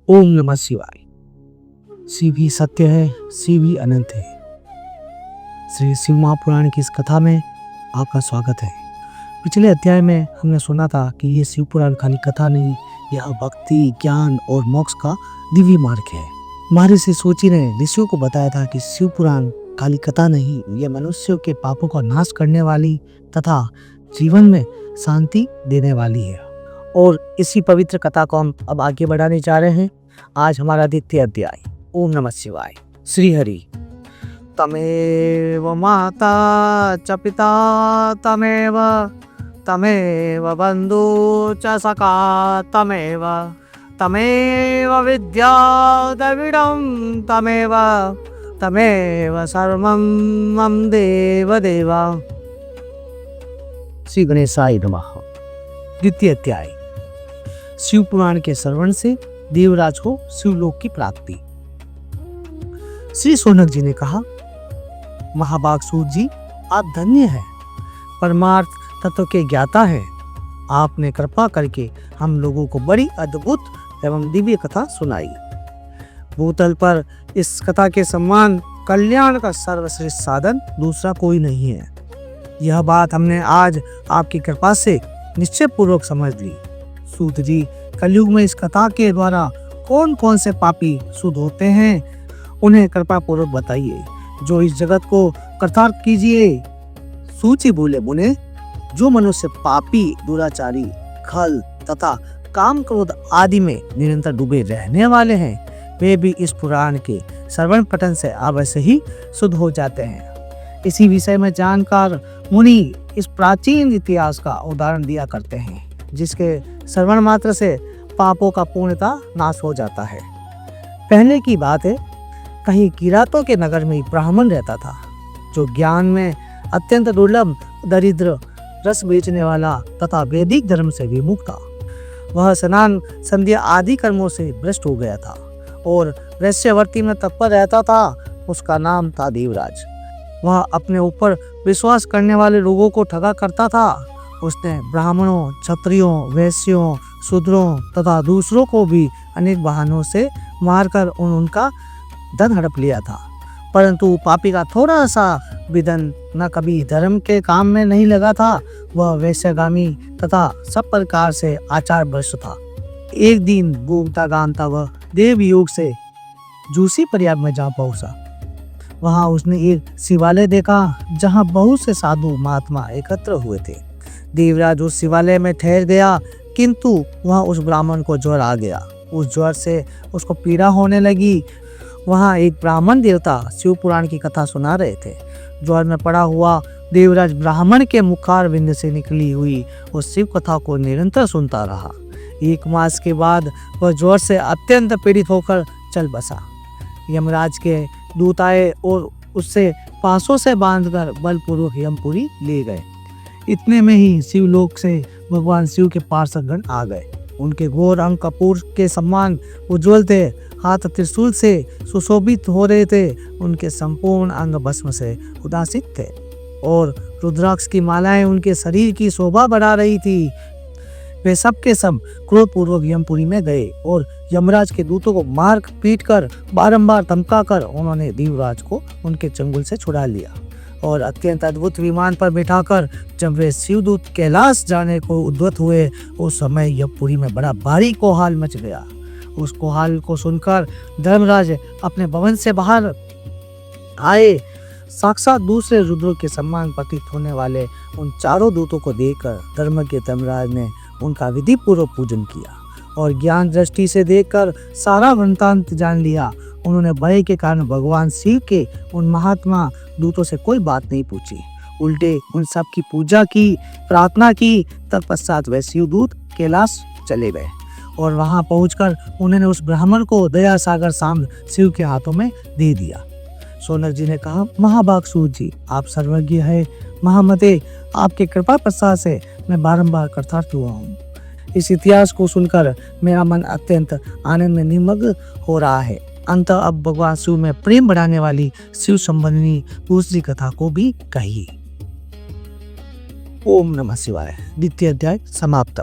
ओम नमः शिवाय। शिव ही सत्य है, शिव ही अनंत है। श्री शिव महापुराण की इस कथा में आपका स्वागत है। पिछले अध्याय में हमने सुना था कि ये शिव पुराण खाली कथा नहीं, यह भक्ति, ज्ञान और मोक्ष का दिव्य मार्ग है। महर्षि सूची ने ऋषियों को बताया था कि शिव पुराण खाली कथा नहीं, यह मनुष्यों के पापों का नाश करने वाली तथा जीवन में शांति देने वाली है। और इसी पवित्र कथा को हम अब आगे बढ़ाने जा रहे हैं। आज हमारा द्वितीय अध्याय। ओम नमः शिवाय। श्री हरि। तमेव माता च पिता तमेव बंधु च सखा तमेव विद्या द्रविडं तमेव सर्वं मम देव देवा। श्री गणेशाय नमः। द्वितीय अध्याय। शिव पुराण के श्रवण से देवराज को शिवलोक की प्राप्ति। श्री शौनक जी ने कहा, महाभागसूत जी, आप धन्य हैं, परमार्थ तत्व के ज्ञाता है। आपने कृपा करके हम लोगों को बड़ी अद्भुत एवं दिव्य कथा सुनाई। भूतल पर इस कथा के समान कल्याण का सर्वश्रेष्ठ साधन दूसरा कोई नहीं है। यह बात हमने आज आपकी कृपा से निश्चय पूर्वक समझ ली। सूत जी, कलयुग में इस कथा के द्वारा कौन कौन से पापी शुद्ध होते हैं, उन्हें कृपा पूर्वक बताइए, जो इस जगत को कृतार्थ कीजिए। सूची बोले, मुने, जो मनुष्य पापी, दुराचारी, खल तथा काम क्रोध आदि में निरंतर डूबे रहने वाले हैं, वे भी इस पुराण के श्रवण पठन से अवश्य ही शुद्ध हो जाते हैं। इसी विषय में जानकार मुनि इस प्राचीन इतिहास का उदाहरण दिया करते हैं, जिसके श्रवण मात्र से पापों का पूर्णतः नाश हो जाता है। पहले की बात है, कहीं किरातों के नगर में ब्राह्मण रहता था, जो ज्ञान में अत्यंत दुर्लभ, दरिद्र, रस बेचने वाला तथा वैदिक धर्म से विमुख था। वह स्नान, संध्या आदि कर्मों से भ्रष्ट हो गया था और वैश्यवृत्ति में तत्पर रहता था। उसका नाम था देवराज। वह अपने ऊपर विश्वास करने वाले लोगों को ठगा करता था। उसने ब्राह्मणों, क्षत्रियों, वैश्यों, शूद्रों तथा दूसरों को भी अनेक बहानों से मारकर उनका धन हड़प लिया था। परंतु पापी का थोड़ा सा विधन न कभी धर्म के काम में नहीं लगा था। वह वैश्यगामी तथा सब प्रकार से आचार भ्रष्ट था। एक दिन घूमता गामता वह देवयोग से जूसी प्रयाग में जा पहुंचा। वहां उसने एक शिवालय देखा, जहां बहुत से साधु महात्मा एकत्र हुए थे। देवराज उस शिवालय में ठहर गया, किंतु वहां उस ब्राह्मण को ज्वर आ गया। उस ज्वर से उसको पीड़ा होने लगी। वहां एक ब्राह्मण देवता शिव पुराण की कथा सुना रहे थे। ज्वर में पड़ा हुआ देवराज ब्राह्मण के मुखारविंद से निकली हुई उस शिव कथा को निरंतर सुनता रहा। 1 मास के बाद वह ज्वर से अत्यंत पीड़ित होकर चल बसा। यमराज के दूत आए और उससे पासों से बांधकर बलपूर्वक यमपुरी ले गए। इतने में ही शिवलोक से भगवान शिव के पार्षदगण आ गए। उनके घोर अंग कपूर के समान उज्जवल थे, हाथ त्रिशूल से सुशोभित हो रहे थे। उनके संपूर्ण अंग भस्म से उदासित थे और रुद्राक्ष की मालाएं उनके शरीर की शोभा बढ़ा रही थी। वे सब के सब क्रोधपूर्वक यमपुरी में गए और यमराज के दूतों को मार पीट कर बारंबार धमका कर उन्होंने देवराज को उनके चंगुल से छुड़ा लिया और अत्यंत अद्भुत विमान पर बिठाकर जब वे शिवदूत कैलाश जाने को उद्यत हुए, उस समय यमपुरी में बड़ा भारी कोहाल मच गया। उस कोहाल को सुनकर धर्मराज अपने भवन से बाहर आए। साक्षात दूसरे रुद्रों के सम्मान प्रतीत होने वाले उन चारों दूतों को देखकर धर्मज्ञ धर्मराज ने उनका विधि पूर्वक पूजन किया और ज्ञान दृष्टि से देखकर सारा वृत्तांत जान लिया। उन्होंने भय के कारण भगवान शिव के उन महात्मा दूतों से कोई बात नहीं पूछी, उल्टे उन सब की पूजा की, प्रार्थना की। तत्पश्चात वे शिवदूत कैलाश चले गए और वहां पहुंचकर उन्होंने उस ब्राह्मण को दया सागर सांब शिव के हाथों में दे दिया। शौनक जी ने कहा, महाभागसूत जी, आप सर्वज्ञ है, महामते, आपके कृपा प्रसाद से मैं बारंबार कृतार्थ हुआ हूँ। इस इतिहास को सुनकर मेरा मन अत्यंत आनंद में निमग्न हो रहा है। अंत अब भगवान शिव में प्रेम बढ़ाने वाली शिव संबंधी दूसरी कथा को भी कहिए। ओम नमः शिवाय। द्वितीय अध्याय समाप्त।